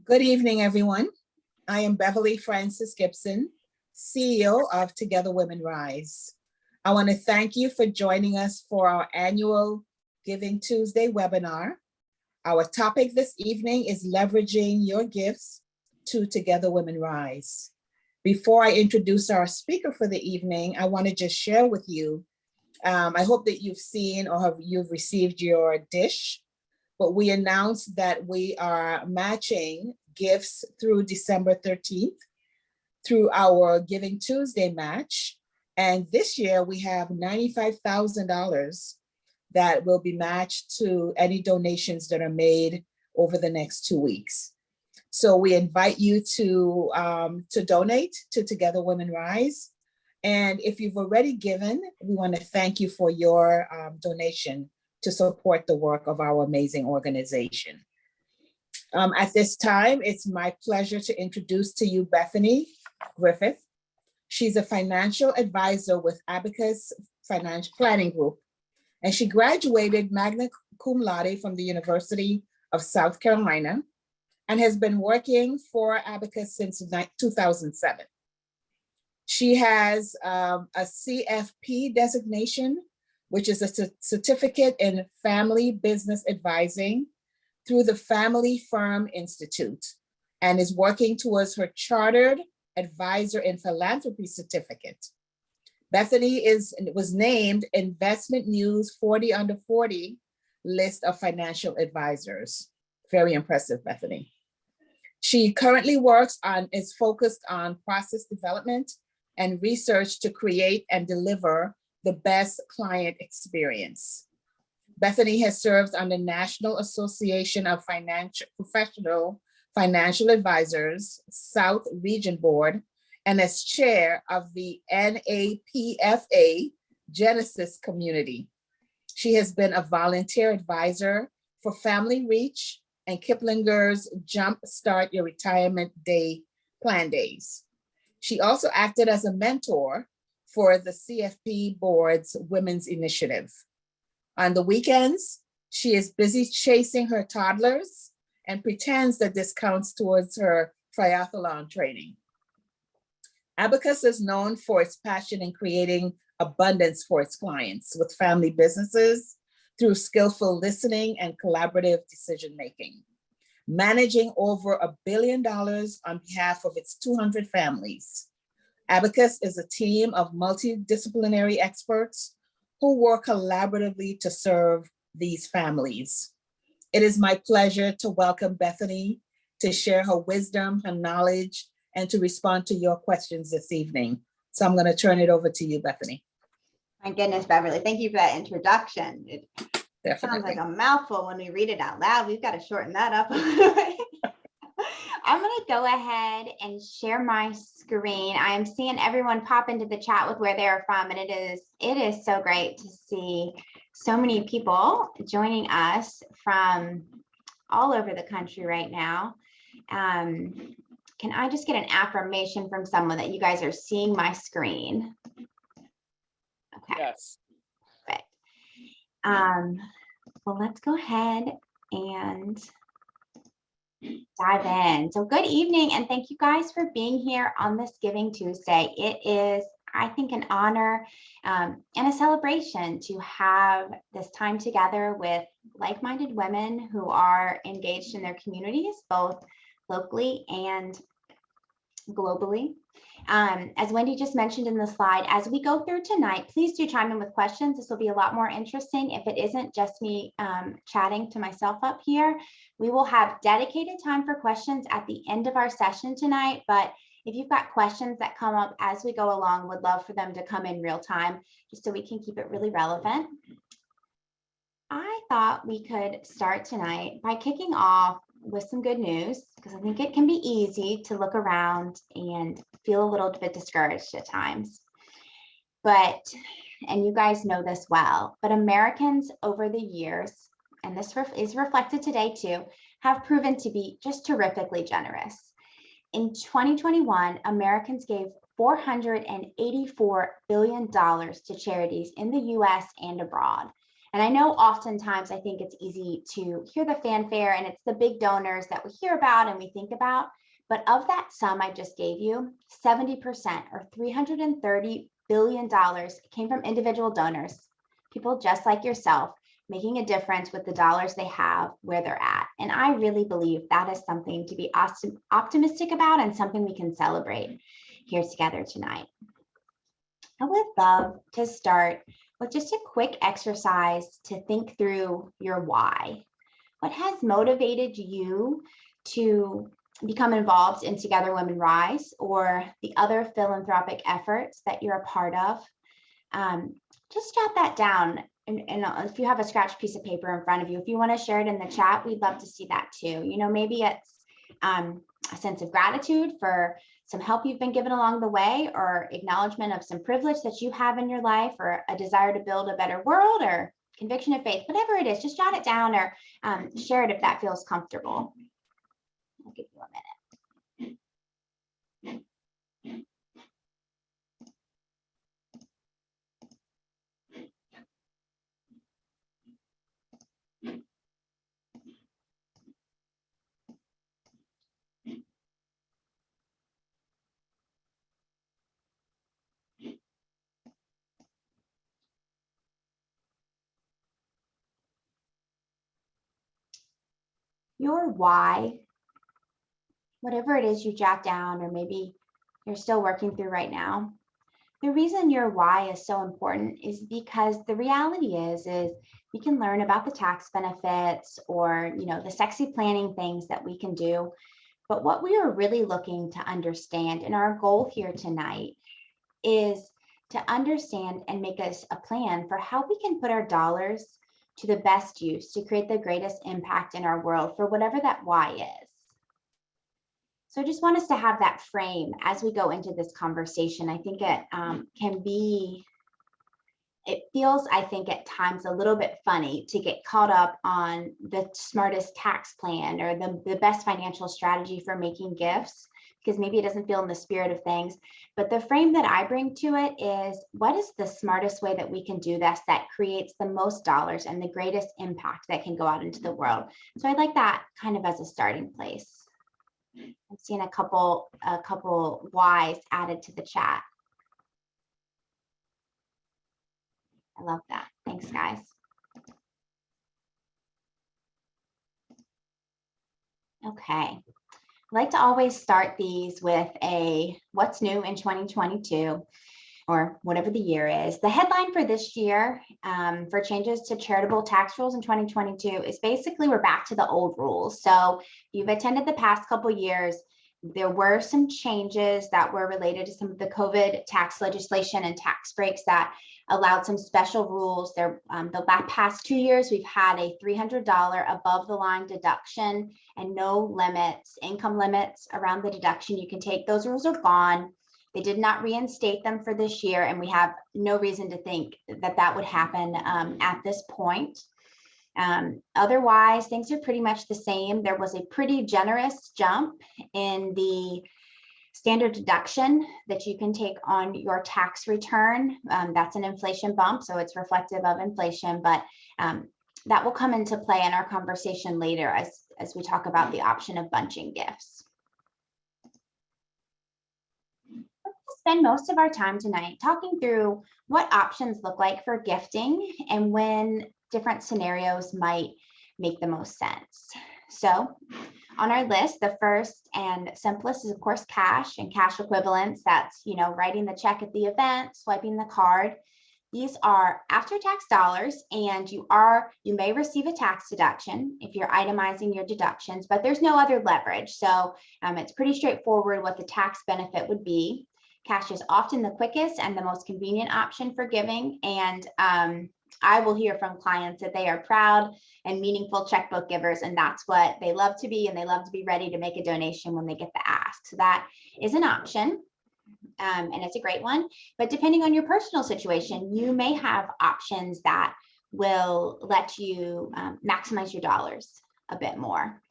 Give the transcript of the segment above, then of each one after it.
Good evening, everyone. I am Beverly Francis Gibson, CEO of Together Women Rise. I want to thank you for joining us for our annual Giving Tuesday webinar. Our topic this evening is leveraging your gifts to Together Women Rise. Before I introduce our speaker for the evening, I want to just share with you, I hope that you've seen or you've received your dish, but we announced that we are matching gifts through December 13th through our Giving Tuesday match. And this year we have $95,000 that will be matched to any donations that are made over the next 2 weeks. So we invite you to donate to Together Women Rise. And if you've already given, we want to thank you for your donation to support the work of our amazing organization. At this time, it's my pleasure to introduce to you Bethany Griffith. She's a financial advisor with Abacus Planning Group, and she graduated magna cum laude from the University of South Carolina and has been working for Abacus since 2007. She has a CFP designation, which is a certificate in family business advising through the Family Firm Institute, and is working towards her Chartered Advisor in Philanthropy certificate. Bethany was named Investment News 40 Under 40 list of financial advisors. Very impressive, Bethany. She currently is focused on process development and research to create and deliver the best client experience. Bethany has served on the National Association of Professional Financial Advisors South Region Board and as chair of the NAPFA Genesis Community. She has been a volunteer advisor for Family Reach and Kiplinger's Jump Start Your Retirement Day Plan Days. She also acted as a mentor for the CFP Board's Women's Initiative. On the weekends, she is busy chasing her toddlers and pretends that this counts towards her triathlon training. Abacus is known for its passion in creating abundance for its clients with family businesses through skillful listening and collaborative decision-making, managing over $1 billion on behalf of its 200 families. Abacus is a team of multidisciplinary experts who work collaboratively to serve these families. It is my pleasure to welcome Bethany to share her wisdom, her knowledge, and to respond to your questions this evening. So I'm going to turn it over to you, Bethany. My goodness, Beverly, thank you for that introduction. It sounds like a mouthful when we read it out loud. We've got to shorten that up. I'm going to go ahead and share my screen. I am seeing everyone pop into the chat with where they're from, and it is so great to see so many people joining us from all over the country right now. Can I just get an affirmation from someone that you guys are seeing my screen? Okay. Yes. Perfect. Well, let's go ahead and dive in. So good evening, and thank you guys for being here on this Giving Tuesday. It is, I think, an honor and a celebration to have this time together with like-minded women who are engaged in their communities, both locally and globally. As Wendy just mentioned in the slide, as we go through tonight, please do chime in with questions. This will be a lot more interesting if it isn't just me chatting to myself up here. We will have dedicated time for questions at the end of our session tonight, but if you've got questions that come up as we go along, would love for them to come in real time, just so we can keep it really relevant. I thought we could start tonight by kicking off with some good news, because I think it can be easy to look around and feel a little bit discouraged at times. And you guys know this well, but Americans over the years, and this is reflected today too, have proven to be just terrifically generous. In 2021, Americans gave $484 billion to charities in the US and abroad. And I know oftentimes I think it's easy to hear the fanfare and it's the big donors that we hear about and we think about. But of that sum I just gave you, 70% or $330 billion came from individual donors, people just like yourself, making a difference with the dollars they have where they're at. And I really believe that is something to be optimistic about and something we can celebrate here together tonight. I would love to start with just a quick exercise to think through your why. What has motivated you to become involved in Together Women Rise or the other philanthropic efforts that you're a part of? Just jot that down. And if you have a scratch piece of paper in front of you, if you want to share it in the chat, we'd love to see that too. You know, maybe it's a sense of gratitude for some help you've been given along the way, or acknowledgement of some privilege that you have in your life, or a desire to build a better world, or conviction of faith, whatever it is, just jot it down or share it if that feels comfortable. I'll give you a minute. Your why, whatever it is you jot down, or maybe you're still working through right now, the reason your why is so important is because the reality is we can learn about the tax benefits or, you know, the sexy planning things that we can do. But what we are really looking to understand, and our goal here tonight, is to understand and make us a plan for how we can put our dollars to the best use to create the greatest impact in our world for whatever that why is. So I just want us to have that frame as we go into this conversation. I think it it feels, I think at times, a little bit funny to get caught up on the smartest tax plan or the best financial strategy for making gifts, because maybe it doesn't feel in the spirit of things. But the frame that I bring to it is, what is the smartest way that we can do this that creates the most dollars and the greatest impact that can go out into the world? So I like that kind of as a starting place. I'm seeing a couple whys added to the chat. I love that. Thanks, guys. Okay. I like to always start these with a what's new in 2022, or whatever the year is. The headline for this year for changes to charitable tax rules in 2022 is basically we're back to the old rules. So if you've attended the past couple years, there were some changes that were related to some of the COVID tax legislation and tax breaks that allowed some special rules. The past 2 years, we've had a $300 above the line deduction and no limits, income limits around the deduction you can take. Those rules are gone. They did not reinstate them for this year, and we have no reason to think that that would happen at this point. Otherwise, things are pretty much the same. There was a pretty generous jump in the standard deduction that you can take on your tax return. That's an inflation bump, so it's reflective of inflation, but that will come into play in our conversation later as we talk about the option of bunching gifts. Spend most of our time tonight talking through what options look like for gifting and when different scenarios might make the most sense. So on our list, the first and simplest is of course cash and cash equivalents. That's, you know, writing the check at the event, swiping the card. These are after-tax dollars, and you may receive a tax deduction if you're itemizing your deductions, but there's no other leverage. So it's pretty straightforward what the tax benefit would be. Cash is often the quickest and the most convenient option for giving. And I will hear from clients that they are proud and meaningful checkbook givers, and that's what they love to be, and they love to be ready to make a donation when they get the ask. So that is an option, and it's a great one. But depending on your personal situation, you may have options that will let you maximize your dollars a bit more.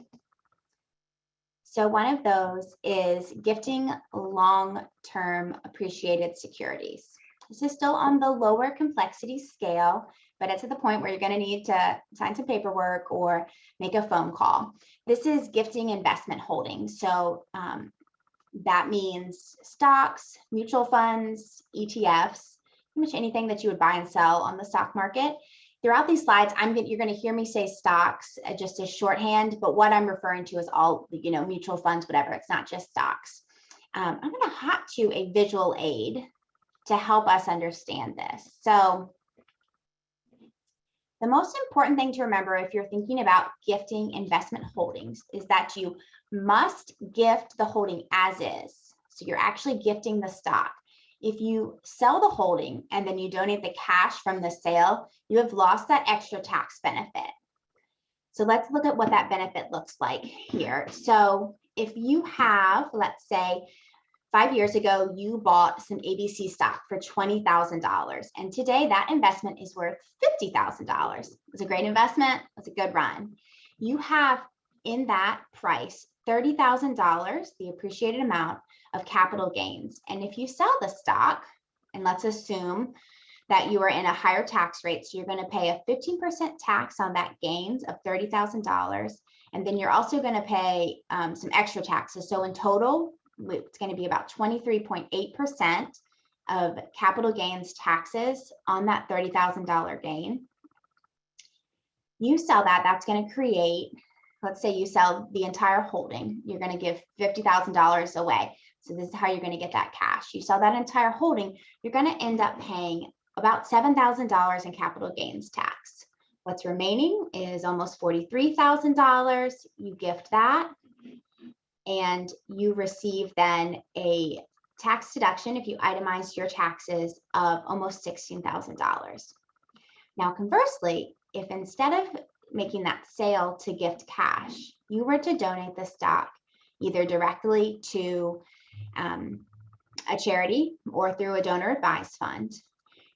So one of those is gifting long-term appreciated securities. This is still on the lower complexity scale, but it's at the point where you're going to need to sign some paperwork or make a phone call. This is gifting investment holdings. So that means stocks, mutual funds, ETFs, pretty much anything that you would buy and sell on the stock market. Throughout these slides, you're going to hear me say stocks just as shorthand, but what I'm referring to is all, mutual funds, whatever. It's not just stocks. I'm going to hop to a visual aid to help us understand this. So the most important thing to remember if you're thinking about gifting investment holdings is that you must gift the holding as is. So you're actually gifting the stock. If you sell the holding and then you donate the cash from the sale, you have lost that extra tax benefit. So let's look at what that benefit looks like here. So if you have, let's say, 5 years ago, you bought some ABC stock for $20,000. And today that investment is worth $50,000. It's a great investment. It's a good run. You have in that price $30,000, the appreciated amount of capital gains. And if you sell the stock, and let's assume that you are in a higher tax rate, so you're going to pay a 15% tax on that gains of $30,000. And then you're also going to pay some extra taxes. So in total, it's going to be about 23.8% of capital gains taxes on that $30,000 gain. You sell that, that's going to create, let's say you sell the entire holding, you're going to give $50,000 away. So this is how you're going to get that cash. You sell that entire holding, you're going to end up paying about $7,000 in capital gains tax. What's remaining is almost $43,000. You gift that, and you receive then a tax deduction if you itemize your taxes of almost $16,000. Now, conversely, if instead of making that sale to gift cash, you were to donate the stock either directly to a charity or through a donor advised fund,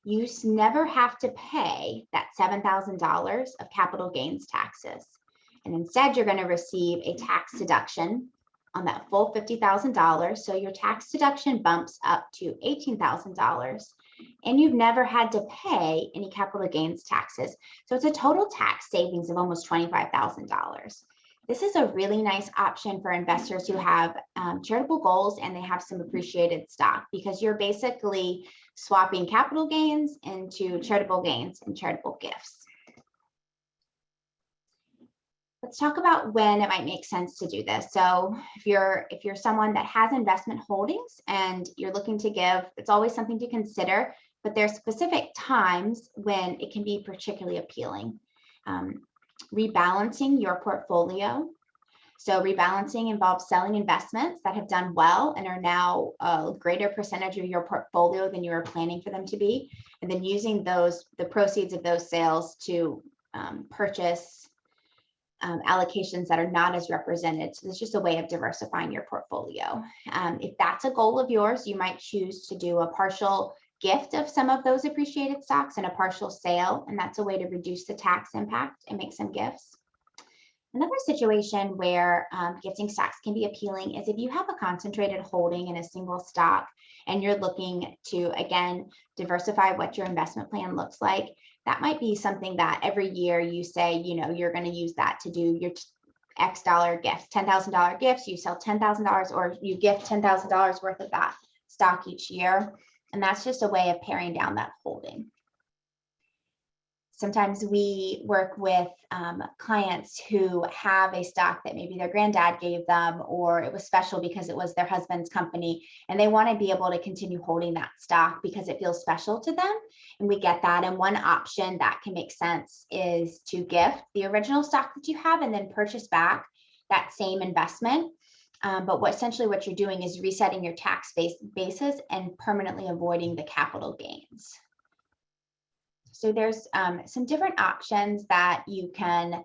you never have to pay that $7,000 of capital gains taxes. And instead, you're going to receive a tax deduction on that full $50,000. So your tax deduction bumps up to $18,000, and you've never had to pay any capital gains taxes. So it's a total tax savings of almost $25,000. This is a really nice option for investors who have charitable goals and they have some appreciated stock, because you're basically swapping capital gains into charitable gains and charitable gifts. Let's talk about when it might make sense to do this. So if you're someone that has investment holdings and you're looking to give, it's always something to consider, but there's specific times when it can be particularly appealing. Rebalancing your portfolio. So rebalancing involves selling investments that have done well and are now a greater percentage of your portfolio than you were planning for them to be, and then using the proceeds of those sales to purchase allocations that are not as represented. So it's just a way of diversifying your portfolio. If that's a goal of yours, you might choose to do a partial gift of some of those appreciated stocks and a partial sale, and that's a way to reduce the tax impact and make some gifts. Another situation where gifting stocks can be appealing is if you have a concentrated holding in a single stock and you're looking to, again, diversify what your investment plan looks like. That might be something that every year you say, you're going to use that to do your X dollar gifts, $10,000 gifts, you sell $10,000 or you gift $10,000 worth of that stock each year. And that's just a way of paring down that holding. Sometimes we work with clients who have a stock that maybe their granddad gave them, or it was special because it was their husband's company, and they want to be able to continue holding that stock because it feels special to them. And we get that. And one option that can make sense is to gift the original stock that you have and then purchase back that same investment. But essentially what you're doing is resetting your tax basis and permanently avoiding the capital gains. So there's some different options that you can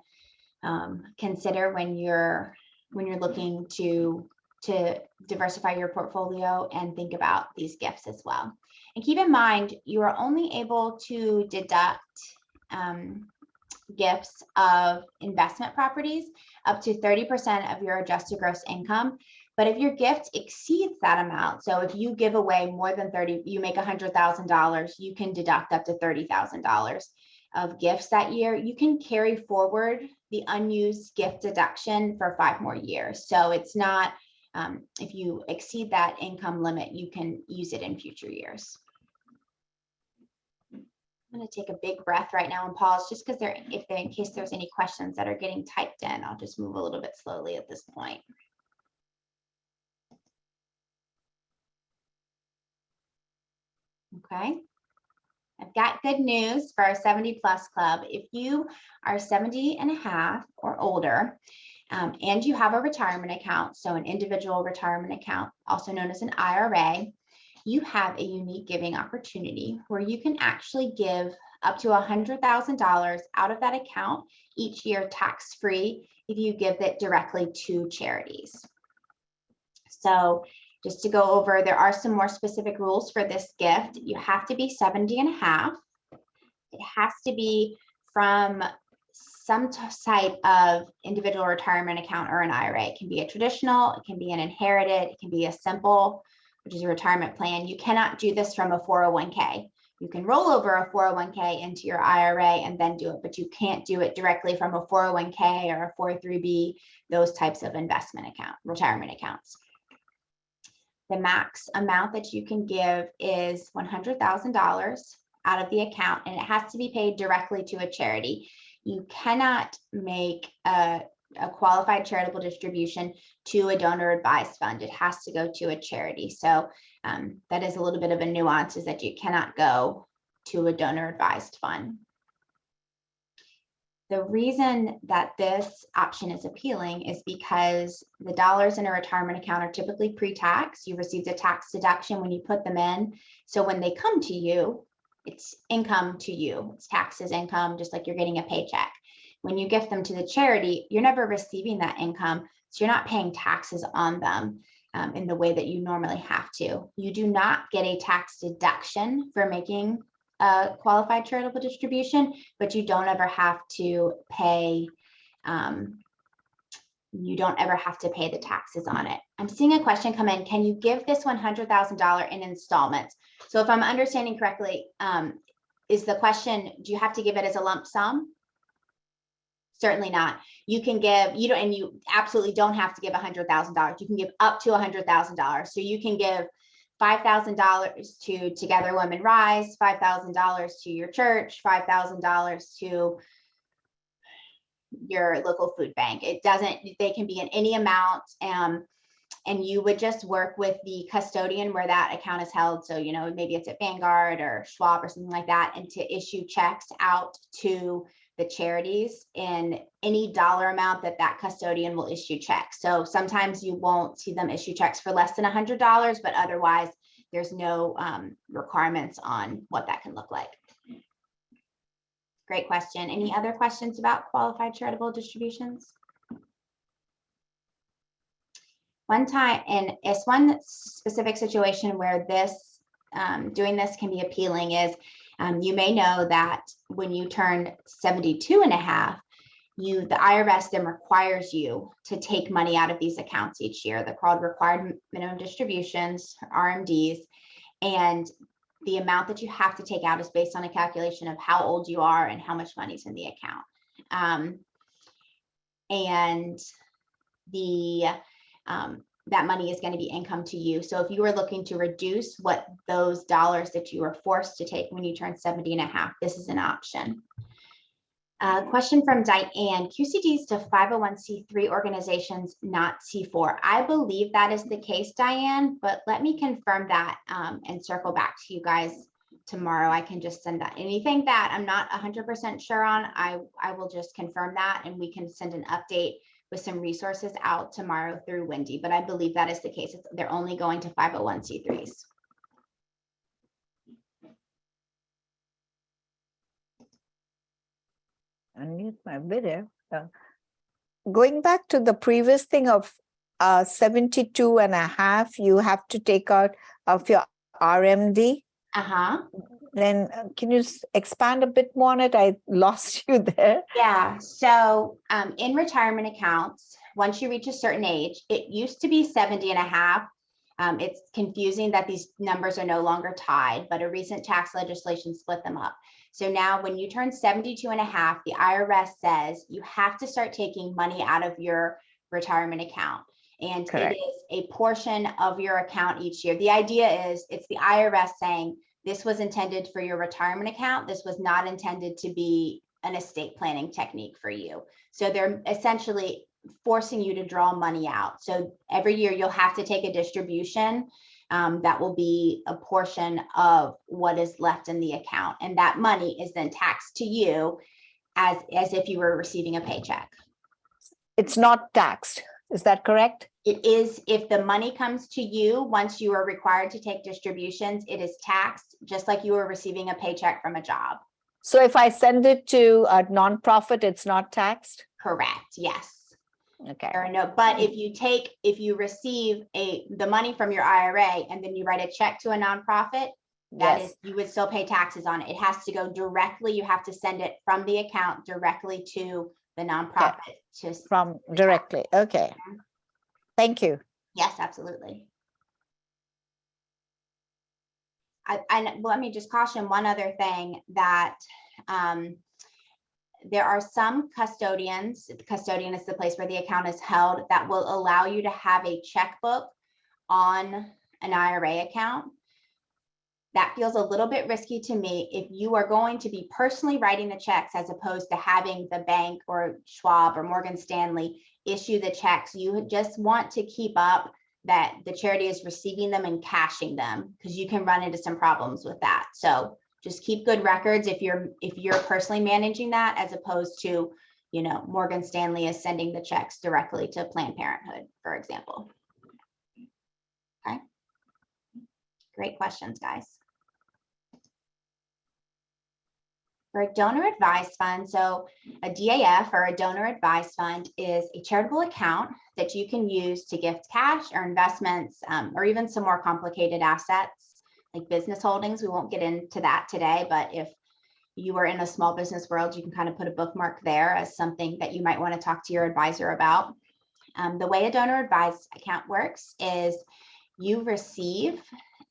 consider when you're looking to diversify your portfolio and think about these gifts as well. And keep in mind, you are only able to deduct gifts of investment properties up to 30% of your adjusted gross income. But if your gift exceeds that amount, so if you give away more than 30, you make $100,000, you can deduct up to $30,000 of gifts that year. You can carry forward the unused gift deduction for 5 more years. So it's not, if you exceed that income limit, you can use it in future years. I'm going to take a big breath right now and pause just because in case there's any questions that are getting typed in, I'll just move a little bit slowly at this point. Okay. I've got good news for our 70 plus club. If you are 70 and a half or older, and you have a retirement account, so an individual retirement account, also known as an IRA, you have a unique giving opportunity where you can actually give up to $100,000 out of that account each year tax-free if you give it directly to charities. So just to go over, there are some more specific rules for this gift. You have to be 70 and a half. It has to be from some type of individual retirement account or an IRA. It can be a traditional, it can be an inherited, it can be a simple, which is a retirement plan. You cannot do this from a 401k. You can roll over a 401k into your IRA and then do it, but you can't do it directly from a 401k or a 403b, those types of investment account, retirement accounts. The max amount that you can give is $100,000 out of the account, and it has to be paid directly to a charity. You cannot make a qualified charitable distribution to a donor advised fund. It has to go to a charity. So that is a little bit of a nuance, is that you cannot go to a donor advised fund. The reason that this option is appealing is because the dollars in a retirement account are typically pre-tax. You received a tax deduction when you put them in. So when they come to you, it's income to you. It's taxes income, just like you're getting a paycheck. When you gift them to the charity, you're never receiving that income. So you're not paying taxes on them in the way that you normally have to. You do not get a tax deduction for making a qualified charitable distribution, but you don't ever have to pay, the taxes on it. I'm seeing a question come in. Can you give this $100,000 in installments? So if I'm understanding correctly, is the question, do you have to give it as a lump sum? Certainly not. You can give, and you absolutely don't have to give $100,000. You can give up to $100,000. So you can give $5,000 to Together Women Rise, $5,000 to your church, $5,000 to your local food bank. They can be in any amount. And you would just work with the custodian where that account is held. So, maybe it's at Vanguard or Schwab or something like that, and to issue checks out to the charities in any dollar amount that custodian will issue checks. So sometimes you won't see them issue checks for less than $100, but otherwise there's no requirements on what that can look like. Great question. Any other questions about qualified charitable distributions? One time, and it's one specific situation where this doing this can be appealing is you may know that when you turn 72 and a half, the IRS then requires you to take money out of these accounts each year. They're called required minimum distributions, RMDs, and the amount that you have to take out is based on a calculation of how old you are and how much money's in the account. That money is going to be income to you. So if you were looking to reduce what those dollars that you were forced to take when you turn 70 and a half, this is an option. Question from Diane, QCDs to 501c3 organizations, not C4. I believe that is the case, Diane, but let me confirm that and circle back to you guys tomorrow. I can just send that. Anything that I'm not 100% sure on, I will just confirm that, and we can send an update with some resources out tomorrow through Wendy, but I believe that is the case. They're only going to 501c3s. Unmute my video. Going back to the previous thing of 72 and a half, you have to take out of your RMD. Then can you expand a bit more on it? I lost you there. Yeah. So in retirement accounts, once you reach a certain age, it used to be 70 and a half. It's confusing that these numbers are no longer tied, but a recent tax legislation split them up. So now when you turn 72 and a half, the IRS says you have to start taking money out of your retirement account. And Correct. it is a portion of your account each year. The idea is it's the IRS saying this was intended for your retirement account. This was not intended to be an estate planning technique for you. So they're essentially forcing you to draw money out. So every year you'll have to take a distribution that will be a portion of what is left in the account. And that money is then taxed to you as if you were receiving a paycheck. It's not taxed. Is that correct? It is, if the money comes to you, once you are required to take distributions, it is taxed just like you were receiving a paycheck from a job. So if I send it to a nonprofit, it's not taxed? Correct, yes. Okay. Or no, but if you receive the money from your IRA and then you write a check to a nonprofit, that is, you would still pay taxes on it. It has to go directly. You have to send it from the account directly to the nonprofit. From directly. Okay. Thank you. Yes, absolutely. Let me just caution one other thing, that there are some custodians, the custodian is the place where the account is held, that will allow you to have a checkbook on an IRA account. That feels a little bit risky to me. If you are going to be personally writing the checks as opposed to having the bank or Schwab or Morgan Stanley issue the checks, you just want to keep up that the charity is receiving them and cashing them, because you can run into some problems with that. So just keep good records if you're personally managing that, as opposed to, Morgan Stanley is sending the checks directly to Planned Parenthood, for example. Okay. Great questions, guys. For a donor advised fund, so a DAF or a donor advised fund is a charitable account that you can use to gift cash or investments, or even some more complicated assets like business holdings. We won't get into that today, but if you are in a small business world, you can kind of put a bookmark there as something that you might want to talk to your advisor about. The way a donor advised account works is you receive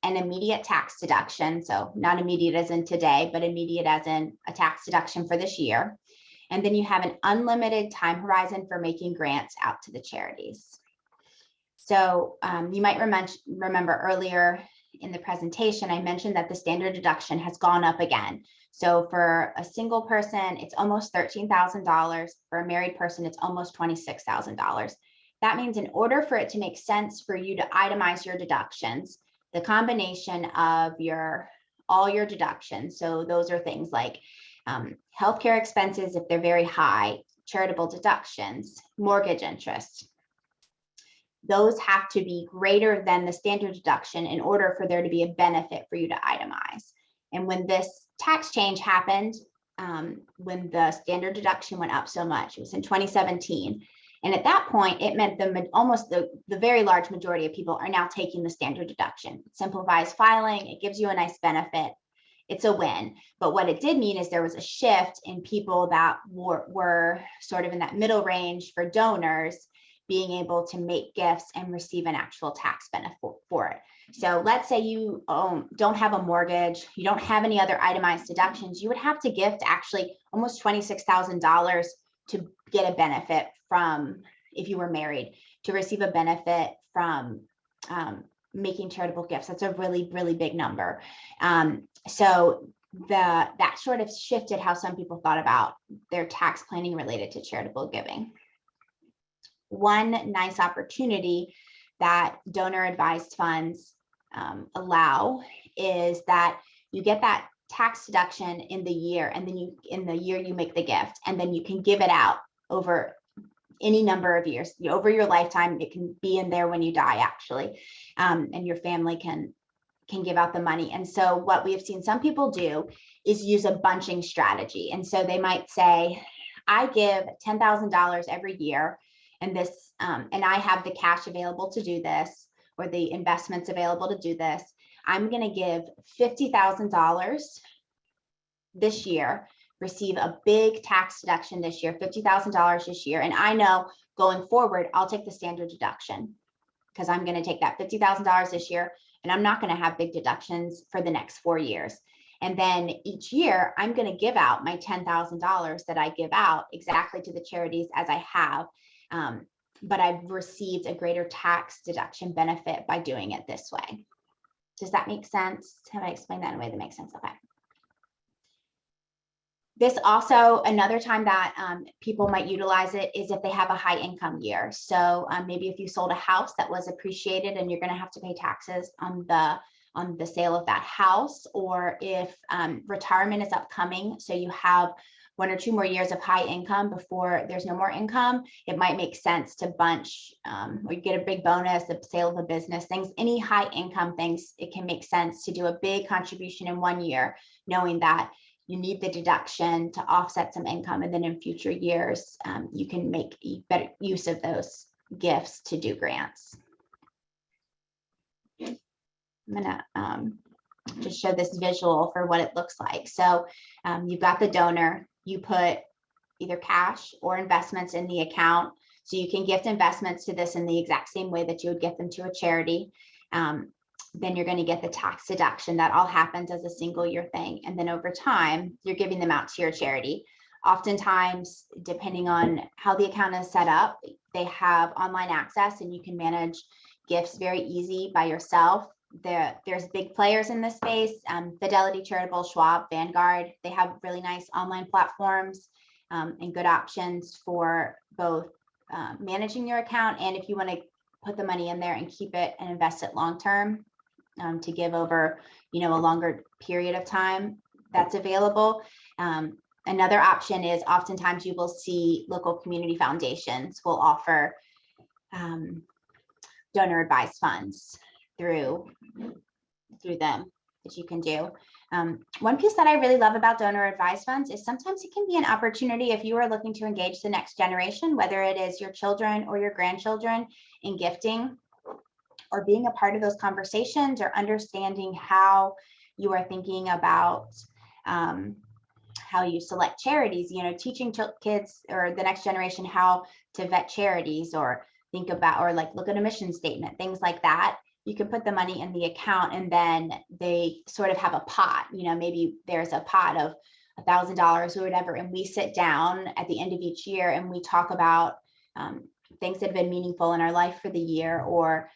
an immediate tax deduction. So not immediate as in today, but immediate as in a tax deduction for this year. And then you have an unlimited time horizon for making grants out to the charities. So you might remember earlier in the presentation, I mentioned that the standard deduction has gone up again. So for a single person, it's almost $13,000. For a married person, it's almost $26,000. That means in order for it to make sense for you to itemize your deductions, the combination of all your deductions, so those are things like healthcare expenses if they're very high, charitable deductions, mortgage interest, those have to be greater than the standard deduction in order for there to be a benefit for you to itemize. And when this tax change happened, when the standard deduction went up so much, it was in 2017. And at that point, it meant almost the very large majority of people are now taking the standard deduction. It simplifies filing. It gives you a nice benefit. It's a win. But what it did mean is there was a shift in people that were sort of in that middle range for donors being able to make gifts and receive an actual tax benefit for it. So let's say you don't have a mortgage, you don't have any other itemized deductions, you would have to gift actually almost $26,000 to get a benefit from, if you were married, to receive a benefit from making charitable gifts. That's a really, really big number. So that sort of shifted how some people thought about their tax planning related to charitable giving. One nice opportunity that donor advised funds allow is that you get that tax deduction in the year, and then in the year you make the gift, and then you can give it out over any number of years. Over your lifetime, it can be in there when you die, actually, and your family can give out the money. And so what we have seen some people do is use a bunching strategy. And so they might say, I give $10,000 every year, and this, and I have the cash available to do this, or the investments available to do this. I'm going to give $50,000 this year, receive a big tax deduction this year, $50,000 this year. And I know going forward, I'll take the standard deduction because I'm going to take that $50,000 this year, and I'm not going to have big deductions for the next 4 years. And then each year I'm going to give out my $10,000 that I give out exactly to the charities as I have. But I've received a greater tax deduction benefit by doing it this way. Does that make sense? Have I explained that in a way that makes sense? Okay. This also, another time that people might utilize it is if they have a high income year. So maybe if you sold a house that was appreciated and you're going to have to pay taxes on the sale of that house, or if retirement is upcoming, so you have 1 or 2 more years of high income before there's no more income, it might make sense to bunch, or you get a big bonus, the sale of a business, things, any high income things, it can make sense to do a big contribution in 1 year, knowing that you need the deduction to offset some income. And then in future years, you can make better use of those gifts to do grants. I'm gonna just show this visual for what it looks like. So you've got the donor, you put either cash or investments in the account. So you can gift investments to this in the exact same way that you would gift them to a charity. Then you're going to get the tax deduction. That all happens as a single year thing. And then over time, you're giving them out to your charity. Oftentimes, depending on how the account is set up, they have online access and you can manage gifts very easy by yourself. There's big players in this space, Fidelity, Charitable, Schwab, Vanguard. They have really nice online platforms and good options for both managing your account, and if you want to put the money in there and keep it and invest it long term to give over, a longer period of time, that's available. Another option is oftentimes you will see local community foundations will offer donor advised funds through them that you can do. One piece that I really love about donor advised funds is sometimes it can be an opportunity if you are looking to engage the next generation, whether it is your children or your grandchildren, in gifting or being a part of those conversations, or understanding how you are thinking about how you select charities, teaching kids or the next generation how to vet charities, or think about, or like look at a mission statement, things like that. You can put the money in the account and then they sort of have a pot, maybe there's a pot of $1,000 or whatever. And we sit down at the end of each year and we talk about things that have been meaningful in our life for the year, or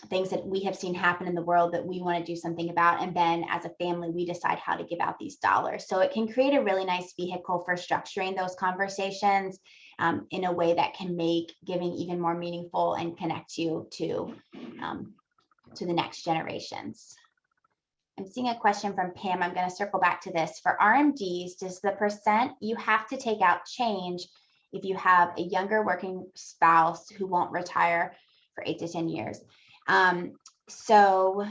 things that we have seen happen in the world that we want to do something about. And then as a family, we decide how to give out these dollars. So it can create a really nice vehicle for structuring those conversations in a way that can make giving even more meaningful and connect you to the next generations. I'm seeing a question from Pam. I'm going to circle back to this. For RMDs, does the percent you have to take out change if you have a younger working spouse who won't retire for 8 to 10 years? So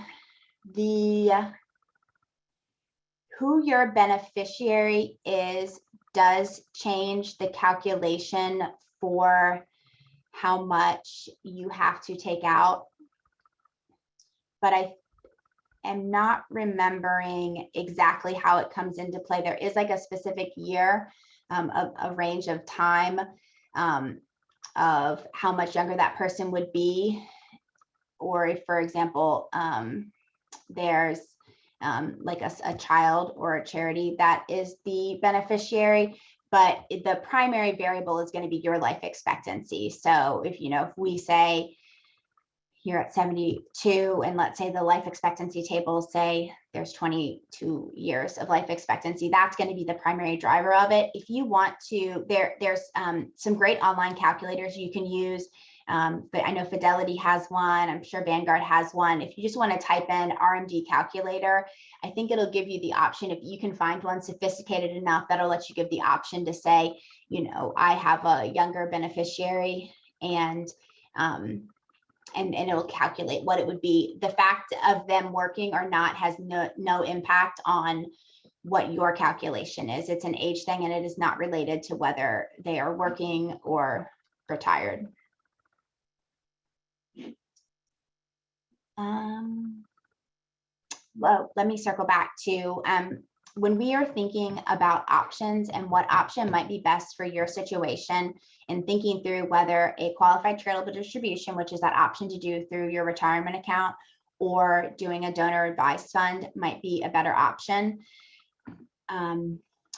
who your beneficiary is does change the calculation for how much you have to take out. But I am not remembering exactly how it comes into play. There is like a specific year, a range of time of how much younger that person would be. Or if, for example, there's like a child or a charity that is the beneficiary, but the primary variable is going to be your life expectancy. So if we say you're at 72, and let's say the life expectancy tables say there's 22 years of life expectancy, that's going to be the primary driver of it. If you want to, there's some great online calculators you can use. But I know Fidelity has one. I'm sure Vanguard has one. If you just want to type in RMD calculator, I think it'll give you the option, if you can find one sophisticated enough, that'll let you give the option to say, I have a younger beneficiary, and it'll calculate what it would be. The fact of them working or not has no impact on what your calculation is. It's an age thing, and it is not related to whether they are working or retired. Well, let me circle back to when we are thinking about options and what option might be best for your situation, and thinking through whether a qualified charitable distribution, which is that option to do through your retirement account, or doing a donor advised fund might be a better option.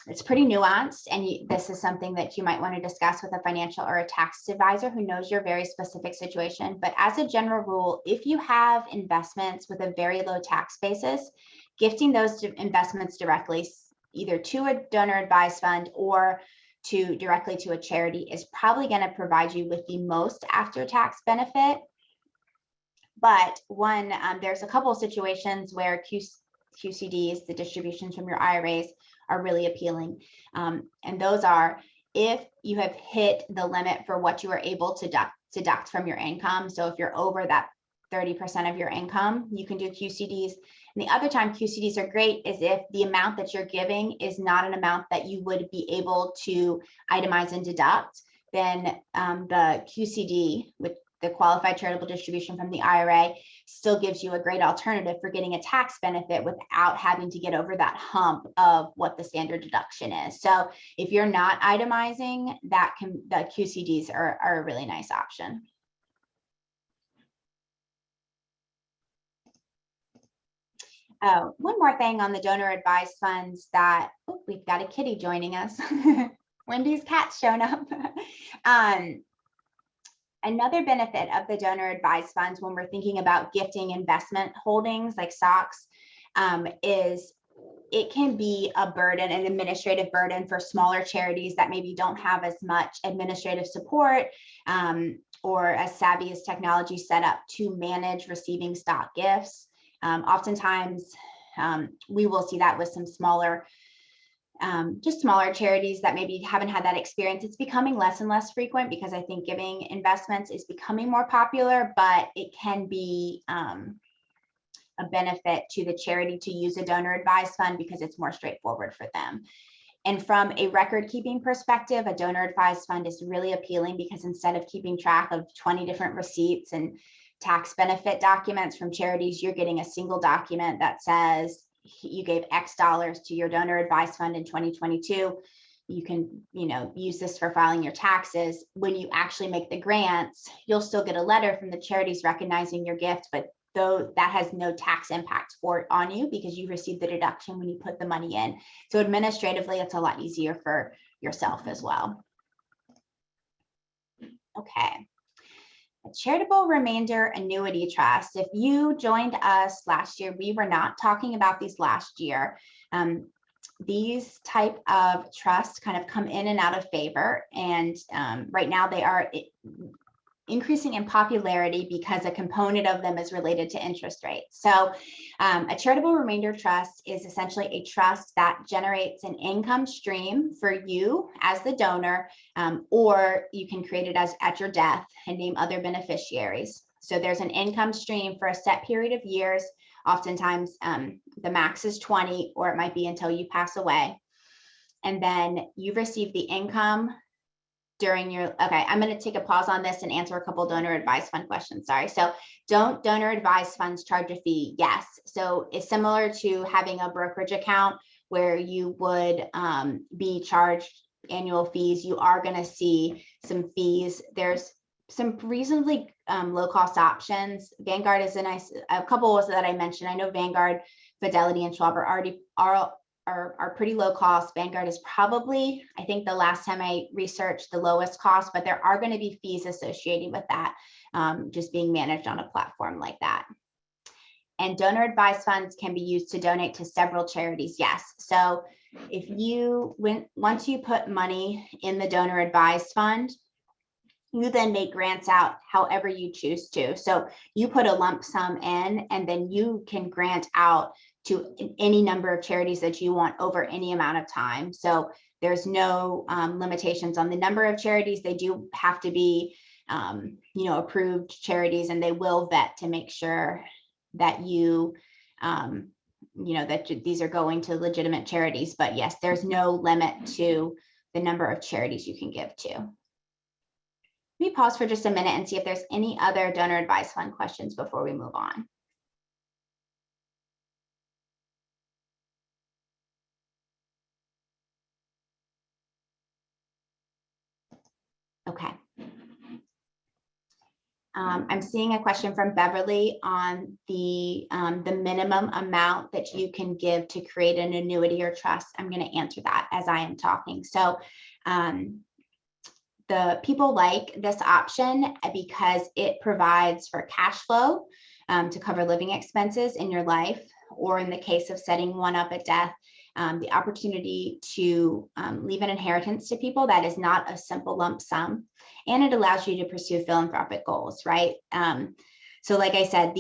It's pretty nuanced, and this is something that you might want to discuss with a financial or a tax advisor who knows your very specific situation. But as a general rule, if you have investments with a very low tax basis, gifting those investments directly, either to a donor advised fund or directly to a charity, is probably going to provide you with the most after-tax benefit. But there's a couple of situations where QCDs, the distributions from your IRAs, are really appealing. And those are if you have hit the limit for what you are able to deduct from your income. So if you're over that 30% of your income, you can do QCDs. And the other time QCDs are great is if the amount that you're giving is not an amount that you would be able to itemize and deduct, then the QCD, with the qualified charitable distribution from the IRA, still gives you a great alternative for getting a tax benefit without having to get over that hump of what the standard deduction is. So if you're not itemizing, the QCDs are a really nice option. One more thing on the donor advised funds that, we've got a kitty joining us. Wendy's cat's shown up. Another benefit of the donor advised funds when we're thinking about gifting investment holdings like stocks is it can be a burden, an administrative burden for smaller charities that maybe don't have as much administrative support or as savvy as technology set up to manage receiving stock gifts. Oftentimes, we will see that with some smaller charities that maybe haven't had that experience. It's becoming less and less frequent because I think giving investments is becoming more popular, but it can be a benefit to the charity to use a donor advised fund because it's more straightforward for them. And from a record keeping perspective, a donor advised fund is really appealing because instead of keeping track of 20 different receipts and tax benefit documents from charities, you're getting a single document that says you gave X dollars to your donor advised fund in 2022. You can, use this for filing your taxes. When you actually make the grants, you'll still get a letter from the charities recognizing your gift, but though that has no tax impact on you because you received the deduction when you put the money in. So administratively, it's a lot easier for yourself as well. Okay. A charitable remainder annuity trust. If you joined us last year, we were not talking about these last year. These type of trusts kind of come in and out of favor. And right now they are increasing in popularity because a component of them is related to interest rates. So a charitable remainder trust is essentially a trust that generates an income stream for you as the donor, or you can create it at your death and name other beneficiaries. So there's an income stream for a set period of years. Oftentimes the max is 20, or it might be until you pass away. And then you receive the income during your, okay, I'm going to take a pause on this and answer a couple donor advised fund questions. Sorry. So don't donor advised funds charge a fee? Yes. So it's similar to having a brokerage account where you would be charged annual fees. You are going to see some fees. There's some reasonably low cost options. Vanguard is a couple that I mentioned. I know Vanguard, Fidelity, and Schwab are pretty low cost. Vanguard is probably, I think the last time I researched, the lowest cost, but there are going to be fees associated with that, just being managed on a platform like that. And donor advised funds can be used to donate to several charities. Yes. So if once you put money in the donor advised fund, you then make grants out however you choose to. So you put a lump sum in, and then you can grant out to any number of charities that you want over any amount of time. So there's no limitations on the number of charities. They do have to be, approved charities, and they will vet to make sure that that these are going to legitimate charities. But yes, there's no limit to the number of charities you can give to. Let me pause for just a minute and see if there's any other donor advised fund questions before we move on. I'm seeing a question from Beverly on the minimum amount that you can give to create an annuity or trust. I'm going to answer that as I am talking. So the people like this option because it provides for cash flow to cover living expenses in your life, or in the case of setting one up at death, the opportunity to leave an inheritance to people that is not a simple lump sum, and it allows you to pursue philanthropic goals, right? So like I said,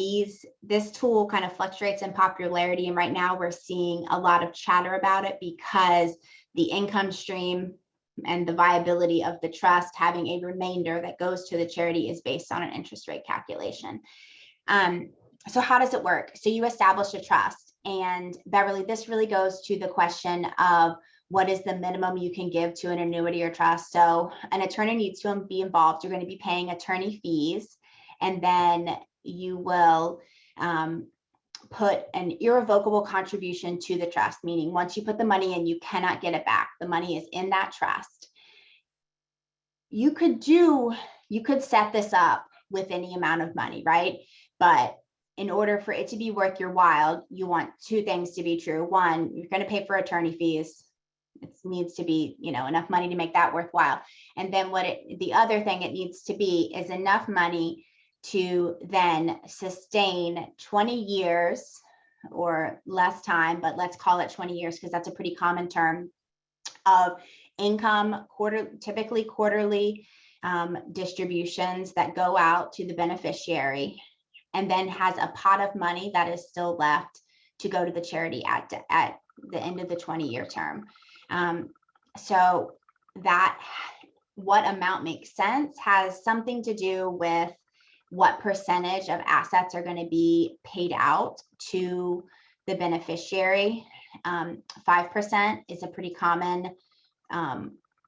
this tool kind of fluctuates in popularity, and right now we're seeing a lot of chatter about it because the income stream and the viability of the trust having a remainder that goes to the charity is based on an interest rate calculation. So how does it work? So you establish a trust, and Beverly, this really goes to the question of what is the minimum you can give to an annuity or trust. So an attorney needs to be involved. You're going to be paying attorney fees, and then you will put an irrevocable contribution to the trust, meaning once you put the money in, you cannot get it back. The money is in that trust. You could set this up with any amount of money, right? But in order for it to be worth your while, you want two things to be true. One, you're going to pay for attorney fees. It needs to be, enough money to make that worthwhile. And then the other thing it needs to be is enough money to then sustain 20 years or less time, but let's call it 20 years because that's a pretty common term, of income, typically quarterly distributions that go out to the beneficiary, and then has a pot of money that is still left to go to the charity at the end of the 20-year term. So that what amount makes sense has something to do with what percentage of assets are going to be paid out to the beneficiary. 5% is a pretty common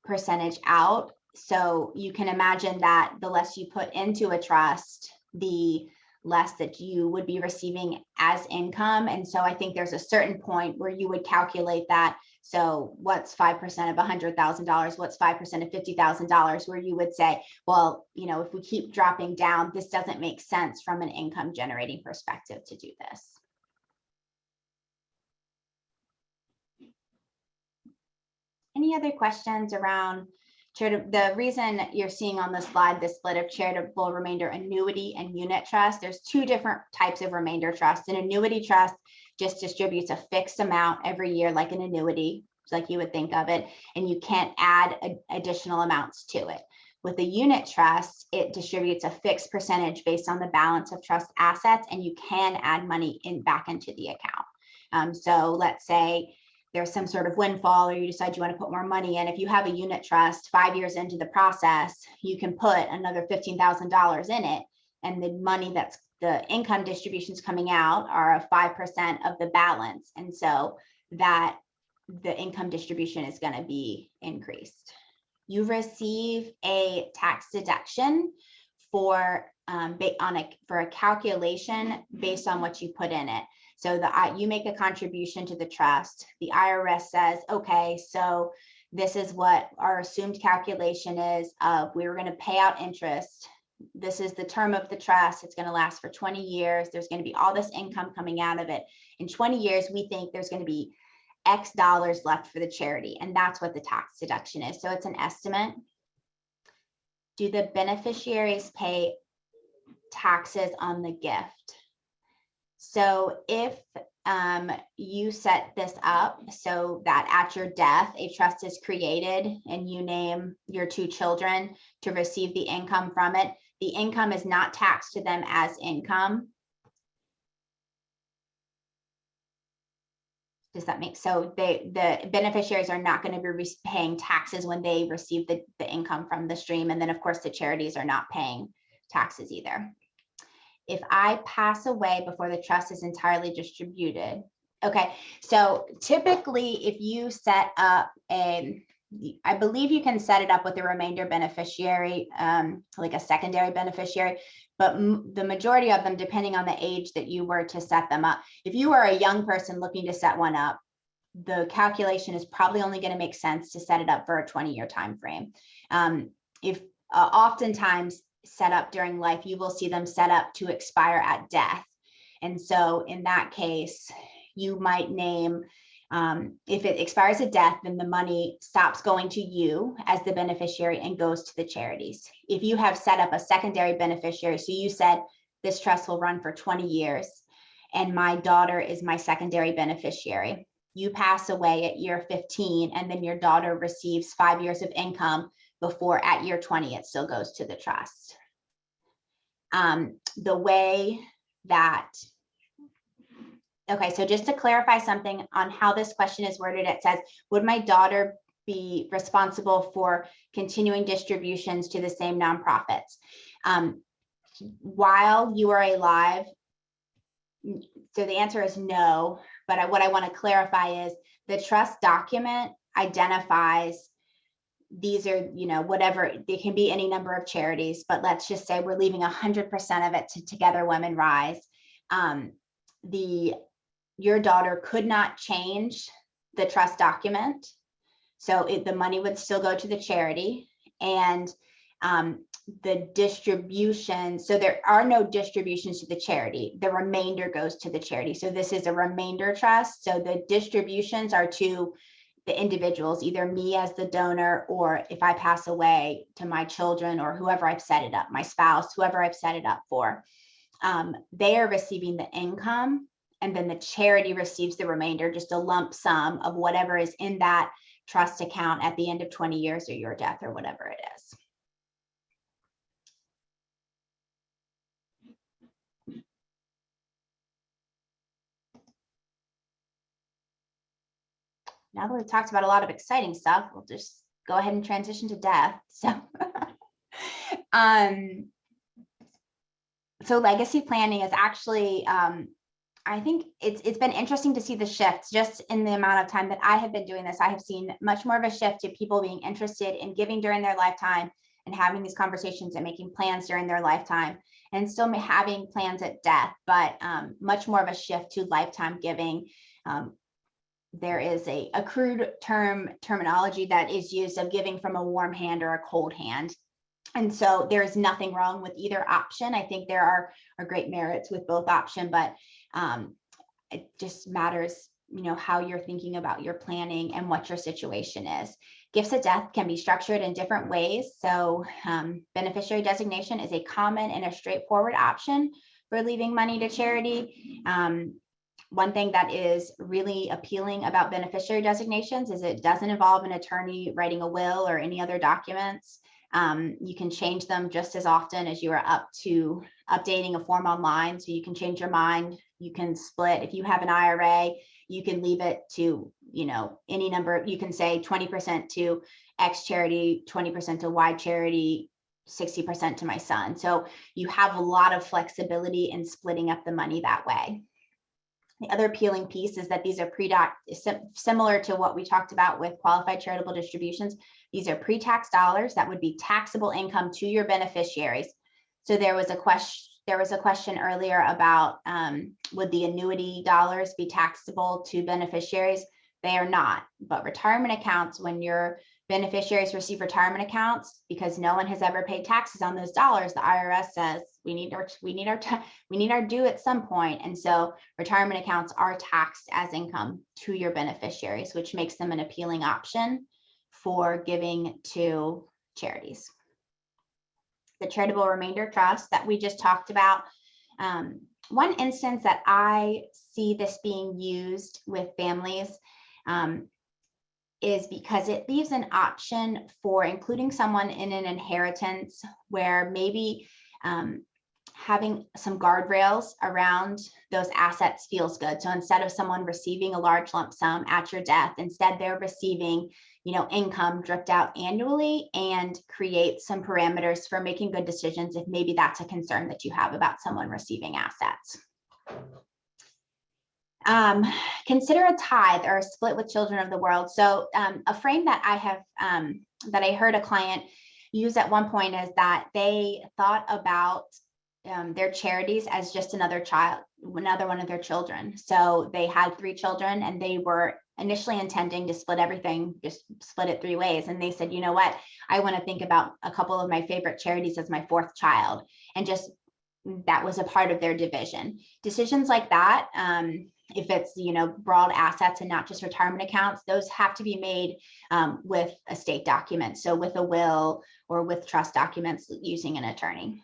percentage out. So you can imagine that the less you put into a trust, the less that you would be receiving as income. And so I think there's a certain point where you would calculate that. So what's 5% of $100,000? What's 5% of $50,000? Where you would say, well, if we keep dropping down, this doesn't make sense from an income generating perspective to do this. Any other questions around the reason you're seeing on the slide the split of charitable remainder annuity and unit trust? There's two different types of remainder trust. An annuity trust just distributes a fixed amount every year, like an annuity, like you would think of it, and you can't add additional amounts to it. With a unit trust, it distributes a fixed percentage based on the balance of trust assets, and you can add money back into the account. So let's say there's some sort of windfall, or you decide you want to put more money in. If you have a unit trust, 5 years into the process, you can put another $15,000 in it, and the money that's the income distributions coming out are 5% of the balance. And so that the income distribution is going to be increased. You receive a tax deduction for a calculation based on what you put in it. So you make a contribution to the trust. The IRS says, okay, so this is what our assumed calculation is of, we were going to pay out interest. This is the term of the trust. It's going to last for 20 years. There's going to be all this income coming out of it. In 20 years, we think there's going to be X dollars left for the charity. And that's what the tax deduction is. So it's an estimate. Do the beneficiaries pay taxes on the gift? So if you set this up so that at your death, a trust is created and you name your two children to receive the income from it, the income is not taxed to them as income. Does that make so the beneficiaries are not going to be paying taxes when they receive the income from the stream. And then of course the charities are not paying taxes either. If I pass away before the trust is entirely distributed. Okay, so typically if you set up I believe you can set it up with a remainder beneficiary, like a secondary beneficiary, but the majority of them, depending on the age that you were to set them up. If you are a young person looking to set one up, the calculation is probably only going to make sense to set it up for a 20-year time frame. Oftentimes set up during life, you will see them set up to expire at death. And so in that case, you might name, if it expires at death, then the money stops going to you as the beneficiary and goes to the charities. If you have set up a secondary beneficiary, so you said this trust will run for 20 years and my daughter is my secondary beneficiary, you pass away at year 15 and then your daughter receives 5 years of income before at year 20, it still goes to the trust. The way that, okay, so just to clarify something on how this question is worded, it says, would my daughter be responsible for continuing distributions to the same nonprofits? While you are alive, so the answer is no, but what I want to clarify is the trust document identifies these are, whatever, they can be any number of charities, but let's just say we're leaving 100% of it to Together Women Rise. Your daughter could not change the trust document. So the money would still go to the charity, and the distribution, so there are no distributions to the charity. The remainder goes to the charity. So this is a remainder trust. So the distributions are to the individuals, either me as the donor, or if I pass away, to my children or whoever I've set it up, my spouse, whoever I've set it up for. They are receiving the income, and then the charity receives the remainder, just a lump sum of whatever is in that trust account at the end of 20 years or your death or whatever it is. Now that we've talked about a lot of exciting stuff, we'll just go ahead and transition to death. So legacy planning is actually, I think it's been interesting to see the shifts just in the amount of time that I have been doing this. I have seen much more of a shift to people being interested in giving during their lifetime and having these conversations and making plans during their lifetime, and still having plans at death, but much more of a shift to lifetime giving. There is a crude terminology that is used of giving from a warm hand or a cold hand. And so there is nothing wrong with either option. I think there are great merits with both option, but it just matters, how you're thinking about your planning and what your situation is. Gifts at death can be structured in different ways. So beneficiary designation is a common and a straightforward option for leaving money to charity. One thing that is really appealing about beneficiary designations is it doesn't involve an attorney writing a will or any other documents. You can change them just as often as you are up to updating a form online. So you can change your mind. You can split. If you have an IRA, you can leave it to, any number. You can say 20% to X charity, 20% to Y charity, 60% to my son. So you have a lot of flexibility in splitting up the money that way. The other appealing piece is that these are similar to what we talked about with qualified charitable distributions. These are pre-tax dollars that would be taxable income to your beneficiaries. So there was a question earlier about would the annuity dollars be taxable to beneficiaries? They are not, but retirement accounts, when your beneficiaries receive retirement accounts, because no one has ever paid taxes on those dollars, the IRS says we need our due at some point. And so retirement accounts are taxed as income to your beneficiaries, which makes them an appealing option for giving to charities. The charitable remainder trust that we just talked about. One instance that I see this being used with families is because it leaves an option for including someone in an inheritance where maybe having some guardrails around those assets feels good. So instead of someone receiving a large lump sum at your death, instead they're receiving, income dripped out annually, and create some parameters for making good decisions if maybe that's a concern that you have about someone receiving assets. Consider a tithe or a split with children of the world. So a frame that I have, that I heard a client use at one point is that they thought about their charities as just another one of their children. So they had 3 children and they were initially intending to split everything, just split it 3 ways. And they said, you know what, I want to think about a couple of my favorite charities as my 4th child. And just that was a part of their division. Decisions like that, if it's, broad assets and not just retirement accounts, those have to be made with estate documents. So with a will or with trust documents using an attorney.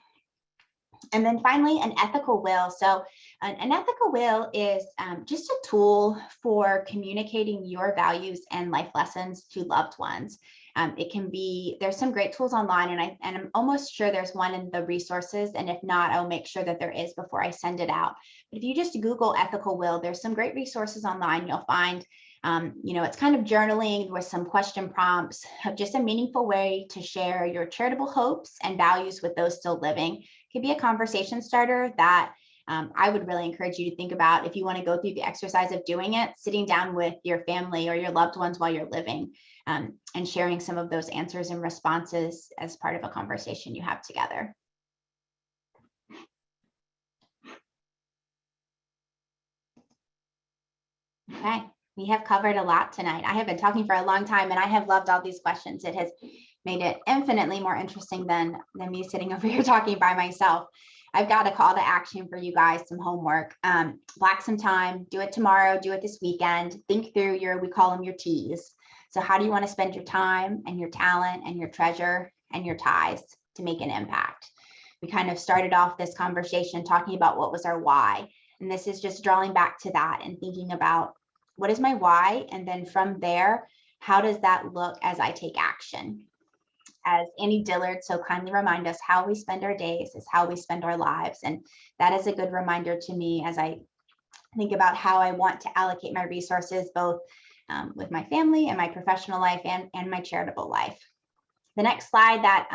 And then finally, an ethical will. So an ethical will is just a tool for communicating your values and life lessons to loved ones. It can be, there's some great tools online, and I'm almost sure there's one in the resources. And if not, I'll make sure that there is before I send it out. But if you just Google ethical will, there's some great resources online. You'll find, it's kind of journaling with some question prompts of just a meaningful way to share your charitable hopes and values with those still living. It could be a conversation starter that I would really encourage you to think about if you want to go through the exercise of doing it, sitting down with your family or your loved ones while you're living, and sharing some of those answers and responses as part of a conversation you have together. Okay, we have covered a lot tonight. I have been talking for a long time, and I have loved all these questions. It has made it infinitely more interesting than me sitting over here talking by myself. I've got a call to action for you guys, some homework. Block some time, do it tomorrow, do it this weekend. Think through we call them your T's. So how do you want to spend your time and your talent and your treasure and your ties to make an impact? We kind of started off this conversation talking about what was our why. And this is just drawing back to that and thinking about what is my why? And then from there, how does that look as I take action? As Annie Dillard so kindly reminds us, how we spend our days is how we spend our lives. And that is a good reminder to me as I think about how I want to allocate my resources, both with my family and my professional life and my charitable life. The next slide that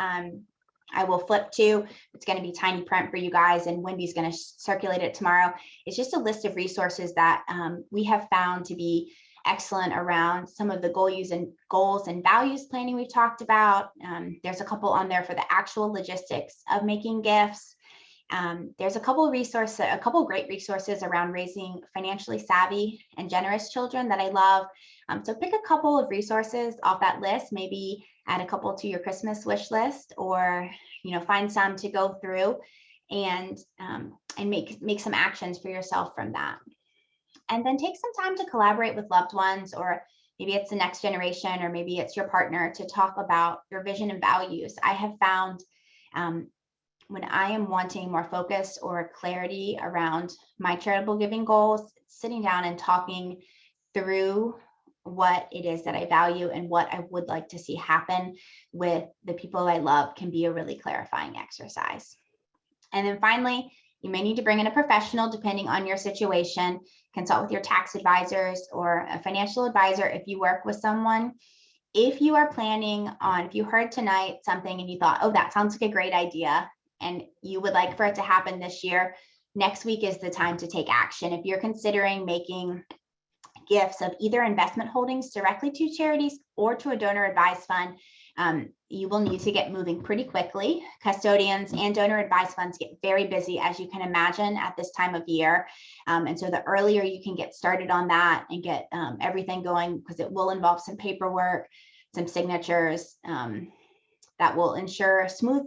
I will flip to, it's going to be tiny print for you guys, and Wendy's going to circulate it tomorrow. It's just a list of resources that we have found to be excellent around some of the goals and values planning we've talked about. There's a couple on there for the actual logistics of making gifts. There's a couple great resources around raising financially savvy and generous children that I love. So pick a couple of resources off that list, maybe add a couple to your Christmas wish list, or find some to go through and make some actions for yourself from that. And then take some time to collaborate with loved ones, or maybe it's the next generation, or maybe it's your partner, to talk about your vision and values. I have found when I am wanting more focus or clarity around my charitable giving goals, sitting down and talking through what it is that I value and what I would like to see happen with the people I love can be a really clarifying exercise. And then finally, you may need to bring in a professional depending on your situation. Consult with your tax advisors or a financial advisor if you work with someone. If you are planning on, if you heard tonight something and you thought, oh, that sounds like a great idea, and you would like for it to happen this year, next week is the time to take action. If you're considering making gifts of either investment holdings directly to charities or to a donor advised fund, you will need to get moving pretty quickly. Custodians and donor advised funds get very busy, as you can imagine, at this time of year. And so the earlier you can get started on that and get everything going, because it will involve some paperwork, some signatures, that will ensure smooth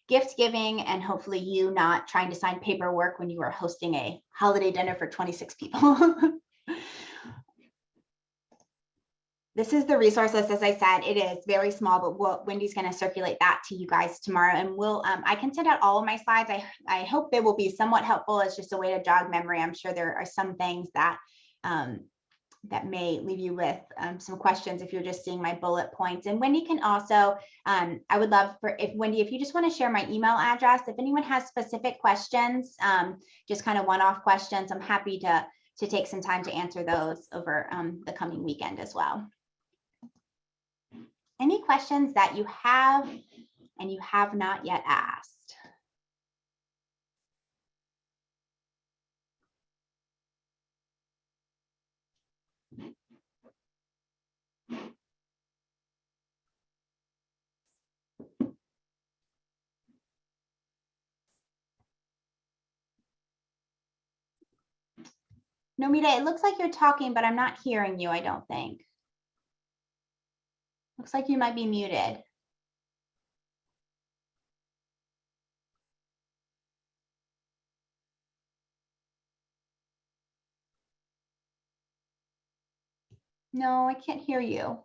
gift giving, and hopefully you not trying to sign paperwork when you are hosting a holiday dinner for 26 people. This is the resource list. As I said, it is very small, but Wendy's going to circulate that to you guys tomorrow. And I can send out all of my slides. I hope they will be somewhat helpful. It's just a way to jog memory. I'm sure there are some things that that may leave you with some questions if you're just seeing my bullet points. And Wendy can also, I would love Wendy, if you just want to share my email address, if anyone has specific questions, just kind of one-off questions, I'm happy to take some time to answer those over the coming weekend as well. Any questions that you have and you have not yet asked? No, Mita, it looks like you're talking, but I'm not hearing you, I don't think. Looks like you might be muted. No, I can't hear you.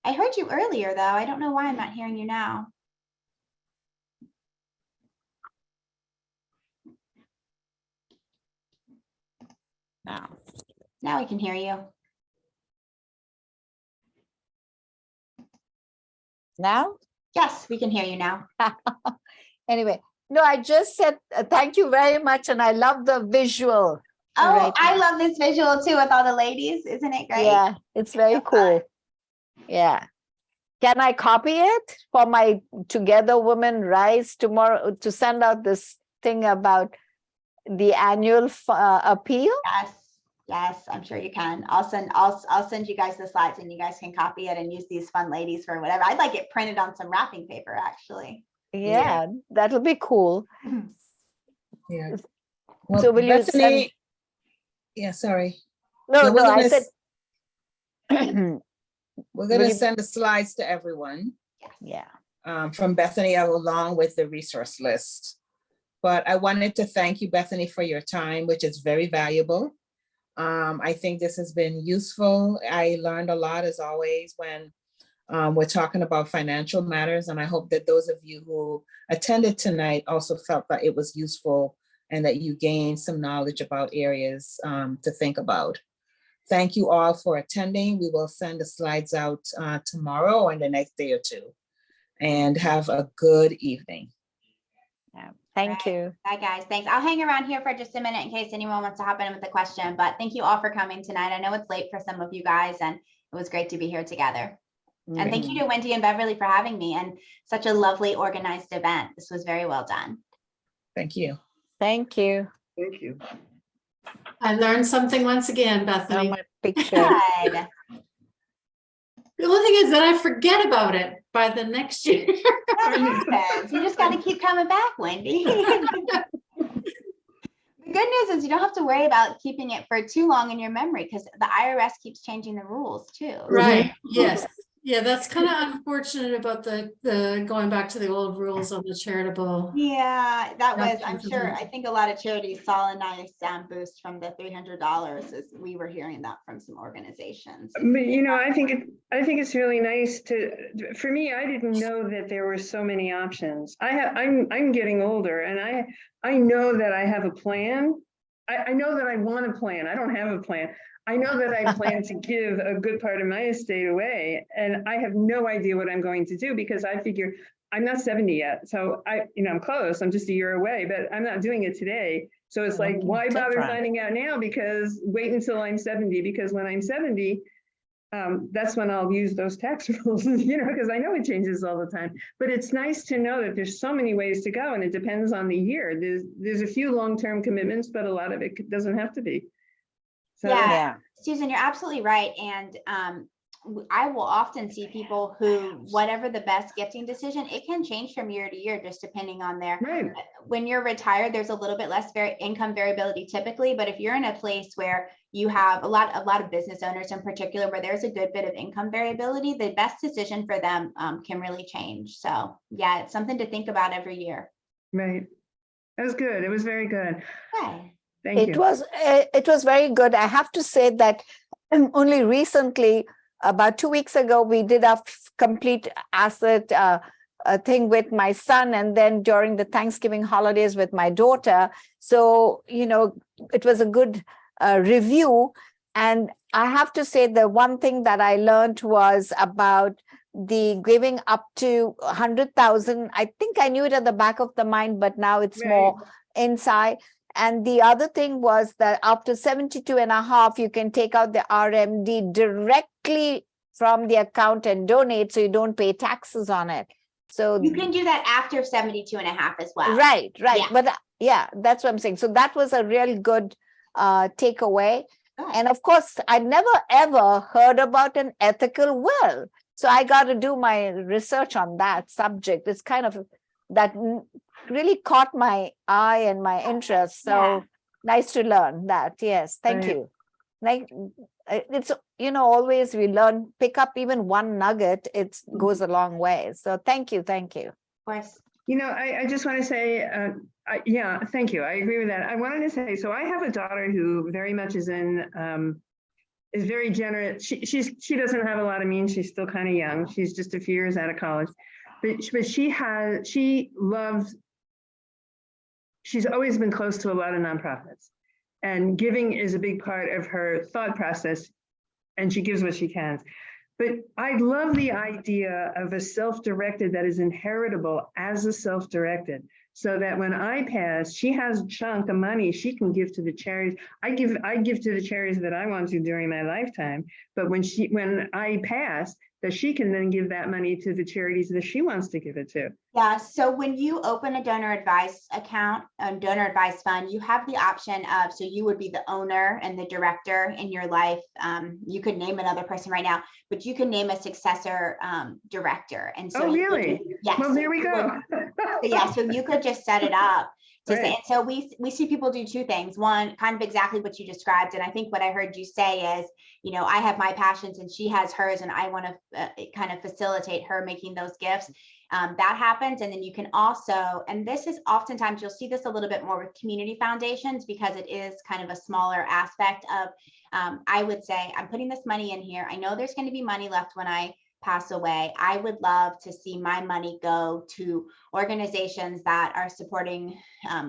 I heard you earlier, though. I don't know why I'm not hearing you now. Now I can hear you. Now? Yes, we can hear you now. Anyway, no, I just said thank you very much, and I love the visual. Oh, right I now. love this visual too with all the ladies. Isn't it great? Yeah, it's very So cool. fun. Yeah. Can I copy it for my Together Women Rise tomorrow to send out this thing about the annual appeal? Yes, yes, I'm sure you can. I'll send you guys the slides and you guys can copy it and use these fun ladies for whatever. I'd like it printed on some wrapping paper, actually. Yeah, that'll be cool. Yeah. Well, So will you Bethany, send? yeah, sorry. No, Yeah, no, I said. We're Will gonna you- send the slides to everyone Yeah. from Bethany along with the resource list. But I wanted to thank you, Bethany, for your time, which is very valuable. I think this has been useful. I learned a lot as always when we're talking about financial matters. And I hope that those of you who attended tonight also felt that it was useful and that you gained some knowledge about areas to think about. Thank you all for attending. We will send the slides out tomorrow or in the next day or two. And have a good evening. Yeah. Thank you. Bye, guys. Thanks. I'll hang around here for just a minute in case anyone wants to hop in with a question. But thank you all for coming tonight. I know it's late for some of you guys, and it was great to be here together. And thank you to Wendy and Beverly for having me, and such a lovely organized event. This was very well done. Thank you. Thank you. Thank you. I learned something once again, Oh, Bethany. my picture. Good. The only thing is that I forget about it by the next year. That happens. You just got to keep coming back, Wendy. The good news is you don't have to worry about keeping it for too long in your memory because the IRS keeps changing the rules too. Right. Yes. Yeah, that's kind of unfortunate about the going back to the old rules on the charitable. Yeah, that was, I'm Deductions. sure, I think a lot of charities saw a nice boost from the $300 as we were hearing that from some organizations. But you know, I think it's really nice for me, I didn't know that there were so many options. I'm getting older and I know that I have a plan. I know that I want a plan. I don't have a plan. I know that I plan to give a good part of my estate away, and I have no idea what I'm going to do because I figure I'm not 70 yet. So I'm close. I'm just a year away, but I'm not doing it today. So it's like, why bother finding out now? Because wait until I'm 70, because when I'm 70, that's when I'll use those tax rules, because I know it changes all the time. But it's nice to know that there's so many ways to go, and it depends on the year. There's a few long-term commitments, but a lot of it doesn't have to be. So, Yeah, Susan, you're absolutely right. And I will often see people who, whatever the best gifting decision, it can change from year to year, just depending on their, right. When you're retired, there's a little bit less income variability typically, but if you're in a place where you have a lot of business owners in particular, where there's a good bit of income variability, the best decision for them can really change. So yeah, it's something to think about every year. Right. That was good. It was very good. Okay. Thank you. It was very good. I have to say that only recently, about 2 weeks ago, we did a complete asset thing with my son, and then during the Thanksgiving holidays with my daughter. So, it was a good review. And I have to say the one thing that I learned was about the giving up to 100,000. I think I knew it at the back of the mind, but now it's more inside. And the other thing was that after 72 and a half, you can take out the RMD directly from the account and donate, so you don't pay taxes on it. So you can do that after 72 and a half as well. Right. Yeah. But that's what I'm saying. So that was a real good takeaway. Good. And of course, I never ever heard about an ethical will. So I got to do my research on that subject. It's kind of that really caught my eye and my interest. So Nice to learn that. Yes, thank Right. you. Like it's, always we learn, pick up even one nugget, it goes a long way. So thank you, thank you. Of course. I just want to say, yeah, thank you. I agree with that. I wanted to say, so I have a daughter who very much is very generous. She doesn't have a lot of means. She's still kind of young. She's just a few years out of college, but she's always been close to a lot of nonprofits, and giving is a big part of her thought process, and she gives what she can. But I love the idea of a self-directed that is inheritable as a self-directed, so that when I pass, she has a chunk of money she can give to the charities. I give to the charities that I want to during my lifetime. But when I pass, that she can then give that money to the charities that she wants to give it to. Yeah, so when you open a donor advised account, a donor advised fund, you have the option of, so you would be the owner and the director in your life. You could name another person right now, but you can name a successor director. And so, Oh, really? Yes. Well, there we go. Yeah, so you could just set it up. Right. And so we see people do two things. One, kind of exactly what you described. And I think what I heard you say is, I have my passions and she has hers, and I want to kind of facilitate her making those gifts. That happens. And then you can also, and this is oftentimes, you'll see this a little bit more with community foundations, because it is kind of a smaller aspect of, I would say, I'm putting this money in here. I know there's going to be money left when I pass away. I would love to see my money go to organizations that are supporting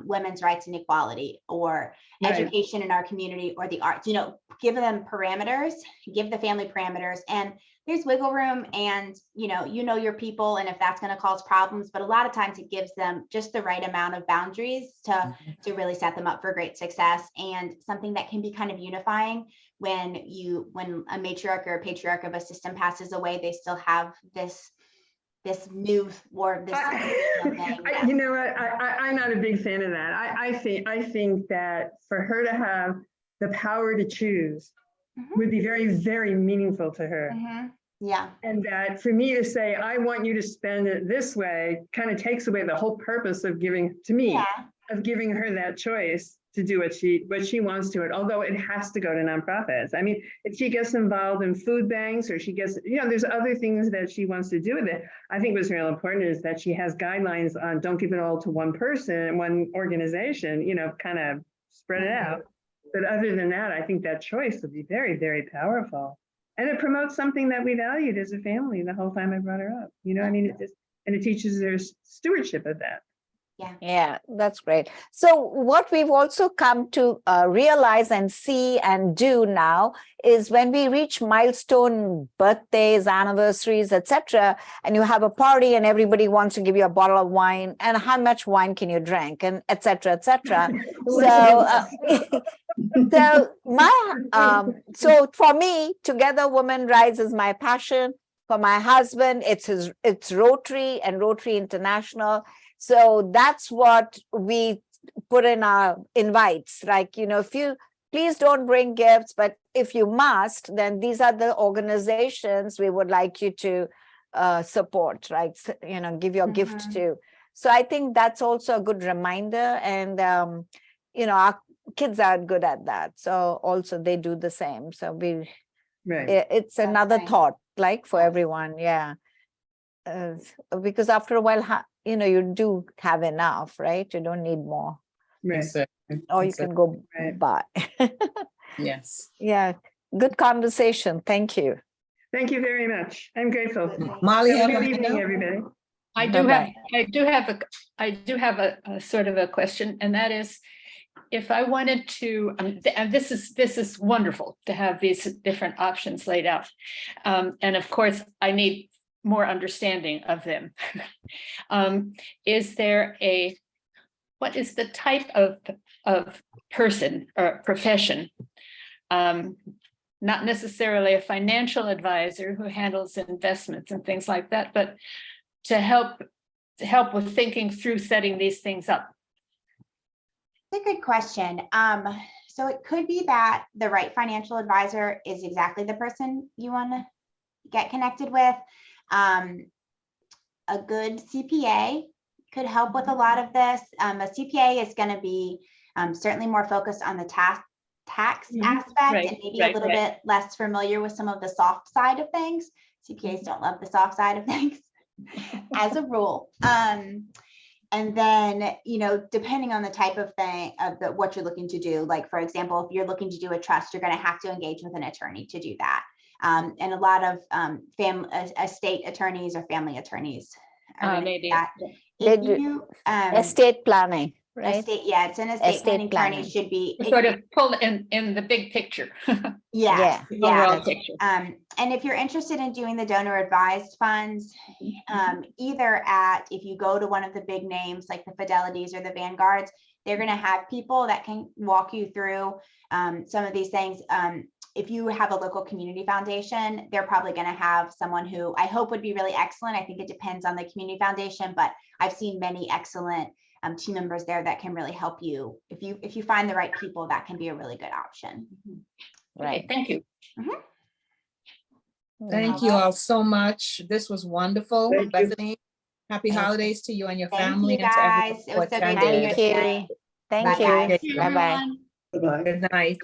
women's rights and equality, or education in our community, or the arts. Give them parameters, give the family parameters, and there's wiggle room, and your people, and if that's going to cause problems, but a lot of times it gives them just the right amount of boundaries to really set them up for great success, and something that can be kind of unifying. When a matriarch or a patriarch of a system passes away, they still have this new or this thing. You know what? I'm not a big fan of that. I think that for her to have the power to choose would be very, very meaningful to her. Yeah. And that for me to say, I want you to spend it this way, kind of takes away the whole purpose of giving her that choice to do what she wants to it, although it has to go to nonprofits. I mean, if she gets involved in food banks, or she gets, there's other things that she wants to do with it. I think what's real important is that she has guidelines on, don't give it all to one person, one organization, kind of spread it out. But other than that, I think that choice would be very, very powerful. And it promotes something that we valued as a family the whole time I brought her up. It teaches their stewardship of that. Yeah, that's great. So what we've also come to realize and see and do now is, when we reach milestone birthdays, anniversaries, etc., and you have a party and everybody wants to give you a bottle of wine, and how much wine can you drink, and etc., etc. So for me, Together Women Rise is my passion. For my husband, it's Rotary and Rotary International. So that's what we put in our invites. Like, if you please don't bring gifts, but if you must, then these are the organizations we would like you to support, right? Give your gift to. So I think that's also a good reminder. And, our kids are good at that. So also they do the same. So it's another thought, like, for everyone. Yeah. Because after a while, you do have enough, right? You don't need more. Right. Exactly. Or you can go buy. Yes. Yeah. Good conversation. Thank you. Thank you very much. I'm grateful. Molly, Have a have good a evening, hand up? everybody. I do have a sort of a question, and that is, if I wanted to, and this is wonderful to have these different options laid out. And of course, I need more understanding of them. What is the type of person or profession, not necessarily a financial advisor who handles investments and things like that, but to help with thinking through setting these things up? That's a good question. So it could be that the right financial advisor is exactly the person you want to get connected with. A good CPA could help with a lot of this. A CPA is going to be certainly more focused on the tax Mhm. aspect Right, and maybe right, a little right. bit less familiar with some of the soft side of things. CPAs don't love the soft side of things as a rule. And then, you know, depending on the type of thing what you're looking to do, like, for example, if you're looking to do a trust, you're going to have to engage with an attorney to do that. And a lot of estate attorneys or family attorneys are gonna do Maybe. that. They If do you, estate planning, right? estate, yeah, it's an estate Estate planning attorney planning. should be. Sort of pull in the big picture. Yes, Yeah. yeah. Overall picture. And if you're interested in doing the donor advised funds, either if you go to one of the big names like the Fidelities or the Vanguards, they're going to have people that can walk you through some of these things. If you have a local community foundation, they're probably going to have someone who I hope would be really excellent. I think it depends on the community foundation, but I've seen many excellent team members there that can really help you. If you find the right people, that can be a really good option. Right. Okay, thank you. Thank you all so much. This was wonderful. Thank you. Bethany, happy Thank you. holidays to you and your Thank family. you and to everyone guys. It who was so great to attended. be Thank here you. tonight. Thank Bye, you. guys. Thank you, Bye-bye. everyone. Bye-bye. Good night.